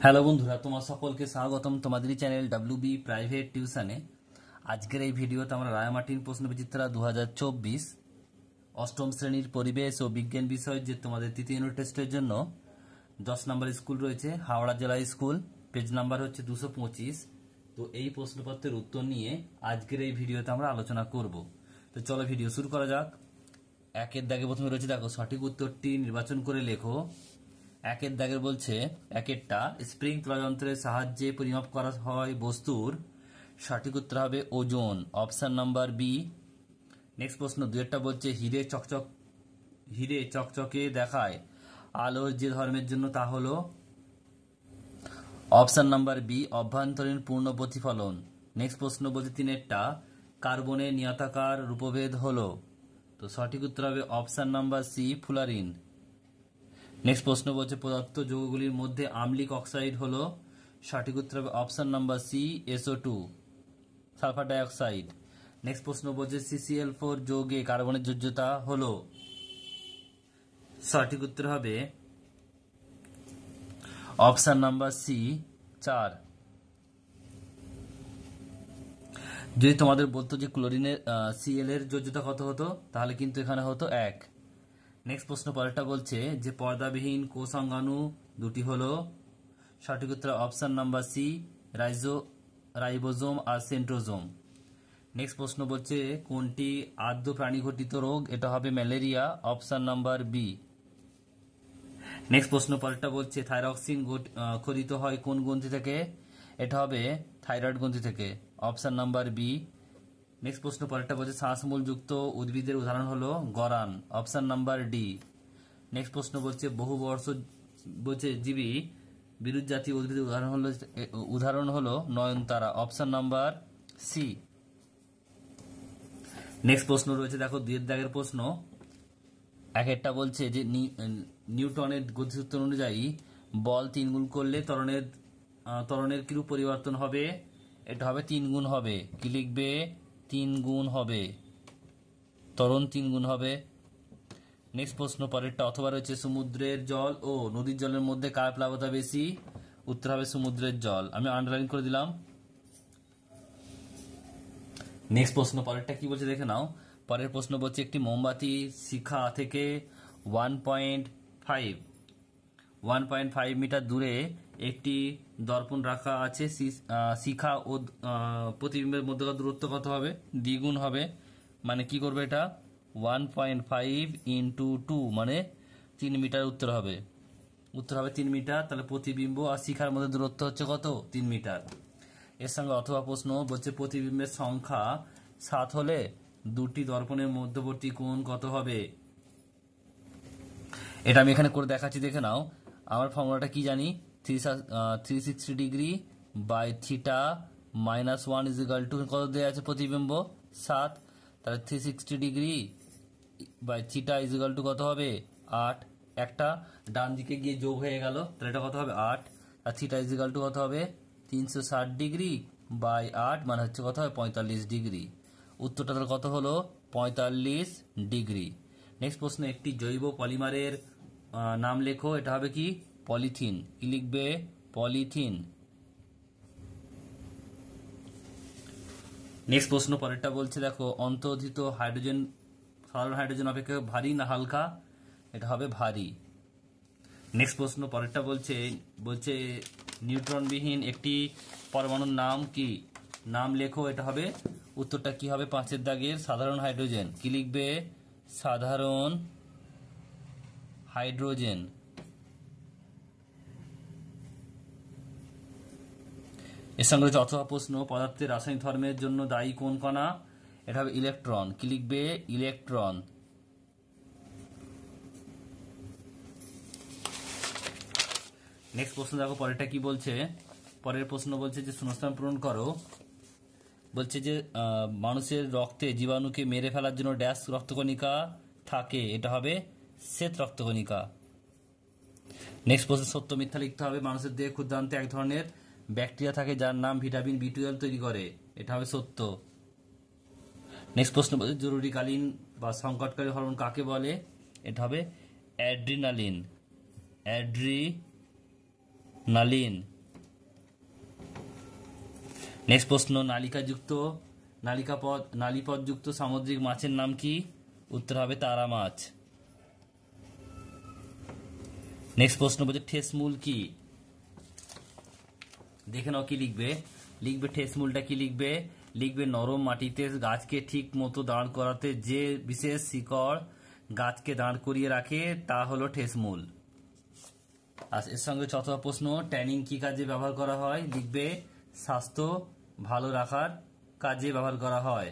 Hello বন্ধুরা, তোমার সকলকে স্বাগতম তোমাদের চ্যানেল WB প্রাইভেট টিউশনে। আজকের এই ভিডিওতে আমরা রায়মার্টিন প্রশ্নবিচিত্রা 2024 অষ্টম শ্রেণীর পরিবেশ ও বিজ্ঞান বিষয় যে তোমাদের তৃতীয় ইউনিট টেস্টের জন্য 10 নম্বর স্কুল রয়েছে, হাওড়া জেলা স্কুল, পেজ নাম্বার হচ্ছে 225। তো এই প্রশ্নপত্রের উত্তর নিয়ে আজকের এই ভিডিওতে আমরা আলোচনা করব। তো চলো ভিডিও শুরু করা যাক। একের দাগে প্রথমে রয়েছে, দেখো সঠিক উত্তরটি নির্বাচন করে লেখো। একের দাগের বলছে, একেরটা স্প্রিংক্লার যন্ত্রের সাহায্যে পরিমাপ করা হয় বস্তুর। সঠিক উত্তর হবে ওজন, অপশন নাম্বার বি। নেক্সট প্রশ্ন দুয়েরটা বলছে, হিরে চকচকে দেখায় আলোর যে ধর্মের জন্য তা হলো। অপশন নাম্বার বি, অভ্যন্তরীণ পূর্ণ প্রতিফলন। নেক্সট প্রশ্ন বলছে তিনেরটা, কার্বনের নিয়তাকার রূপভেদ হলো। তো সঠিক উত্তর হবে option number C, fullerene. Next প্রশ্ন বলছে পদার্থ যৌগগুলির মধ্যে আম্লিক অক্সাইড হলো। সঠিক উত্তর হবে option number C, SO2, sulphur dioxide. Next প্রশ্ন বলছে CCl4 যৌগে কার্বনের যোজ্যতা হলো। সঠিক উত্তর হবে অপশন নাম্বার সি, 4। যদি তোমাদের বলতো যে ক্লোরিনের Cl এর যোজ্যতা কত হতো, তাহলে কিন্তু এখানে হতো 1। নেক্সট প্রশ্ন পরেরটা বলছে যে পর্দাবিহীন কোষাঙ্গাণু দুটি হলো। সঠিক উত্তর অপশন নাম্বার সি, রাইবোজোম আর সেন্ট্রোজোম। নেক্সট প্রশ্ন বলছে কোনটি আদ্য প্রাণী ঘটিত রোগ, এটা হবে malaria, option number B. Next প্রশ্ন পরেরটা বলছে থাইরক্সিন খরিত হয় কোন গ্রন্থি থেকে, এটা হবে থাইরয়েড গ্রন্থি থেকে, অপশন নাম্বার বি। নেক্সট প্রশ্ন পরেরটা বলছে শ্বাসমূলযুক্ত উদ্ভিদের উদাহরণ হলো গরান, অপশন নাম্বার ডি। নেক্সট প্রশ্ন বলছে জীবী বিরুৎ জাতীয় উদ্ভিদের উদাহরণ হলো নয়নতারা, অপশন নাম্বার সি। নেক্সট প্রশ্ন রয়েছে, দেখো দুয়ের দাগের প্রশ্ন। একটা বলছে যে নিউটনের গতিসূত্র অনুযায়ী বল 3 গুণ করলে ত্বরণের কিরূপ পরিবর্তন হবে, এটা হবে 3 গুণ হবে। কি লিখবে? 3 গুণ হবে, ত্বরণ 3 গুণ হবে। নেক্সট প্রশ্ন পরেরটা অথবা রয়েছে সমুদ্রের জল ও নদীর জলের মধ্যে কার প্লাবতা বেশি, উত্তর হবে সমুদ্রের জল, আমি আন্ডারলাইন করে দিলাম। নেক্সট প্রশ্ন পরেরটা কি বলছে দেখে নাও। পরের প্রশ্ন বলছে একটি মোমবাতি শিখা থেকে 1.5 মিটার দূরে একটি দর্পণ রাখা আছে। শিখা ও প্রতিবিম্বের মধ্যকার দূরত্ব কত হবে? দ্বিগুণ হবে। মানে কি করবে এটা? 1.5 × 2 মানে 3 মিটার উত্তর হবে 3 মিটার। তাহলে প্রতিবিম্ব আর শিখার মধ্যে দূরত্ব হচ্ছে কত? 3 মিটার। এর সঙ্গে অথবা প্রশ্ন বলছে প্রতিবিম্বের সংখ্যা 7 হলে দুটি দর্পণের মধ্যবর্তী কোণ কত হবে? এটা আমি এখানে করে দেখাচ্ছি, দেখে নাও। আমার ফর্মুলাটা কি জানি, 360 ডিগ্রি বাই থিটা মাইনাস 1 = কত দেওয়া আছে? প্রতিবিম্ব 7। তাহলে 360 ডিগ্রি বাই থিটা = কত হবে? 8। একটা ডান দিকে গিয়ে যোগ হয়ে গেল, তাহলে এটা কত হবে? 8। আর থিটা = কত হবে? 360 ডিগ্রি বাই 8 মানে হচ্ছে কত হবে? 45 ডিগ্রি। উত্তরটা তাহলে কত হলো? 45 ডিগ্রি। নেক্সট প্রশ্ন, একটি জৈব পলিমারের নাম লেখো, এটা হবে কি? পলিথিন। কি লিখবে? পলিথিন। নেক্সট প্রশ্ন পরেরটা বলছে, দেখো অন্তর্হিত হাইড্রোজেন সাধারণ হাইড্রোজেন অপেক্ষা ভারী না হালকা, এটা হবে ভারী। নেক্সট প্রশ্ন পরেরটা বলছে নিউট্রনবিহীন একটি পরমাণুর নাম কি? নাম লেখো, এটা হবে উত্তরটা কি হবে? 5 দাগের সাধারণ হাইড্রোজেন। কি লিখবে? সাধারণ হাইড্রোজেন। এর সঙ্গে রয়েছে অথবা প্রশ্ন পদার্থের রাসায়নিক ধর্মের জন্য দায়ী কোন কণা, এটা হবে ইলেকট্রন। কি লিখবে? ইলেকট্রন। নেক্সট প্রশ্ন দেখো পরেরটা কি বলছে। পরের প্রশ্ন বলছে যে শূন্যস্থান পূরণ করো। বলছে যে মানুষের রক্তে জীবাণুকে মেরে ফেলার জন্য ড্যাশ রক্তকণিকা থাকে, এটা হবে শ্বেত রক্তকণিকা। নেক্সট প্রশ্ন সত্য মিথ্যা লিখতে হবে। মানুষের দেহে ক্ষুদ্রান্তে এক ধরনের ব্যাকটেরিয়া থাকে যার নাম ভিটামিন B12 তৈরি করে, এটা হবে সত্য। নেক্সট প্রশ্ন বলছে জরুরিকালীন বা সংকটকারী হরমোন কাকে বলে, এটা হবে অ্যাড্রিনালিন। নেক্সট প্রশ্ন, নালিপদযুক্ত সামুদ্রিক মাছের নাম কি? উত্তর হবে তারা মাছ। নেক্সট প্রশ্ন বলছে ঠেসমূল কি? দেখে নাও কি লিখবে ঠেসমূলটা কি লিখবে নরম মাটিতে গাছকে ঠিক মতো দাঁড় করাতে যে বিশেষ শিকড় গাছকে দাঁড় করিয়ে রাখে তা হলো ঠেসমূল। আর এর সঙ্গে চতুর্থ প্রশ্ন, ট্যানিং কি কাজে ব্যবহার করা হয়? লিখবে স্বাস্থ্য ভালো রাখার কাজে ব্যবহার করা হয়।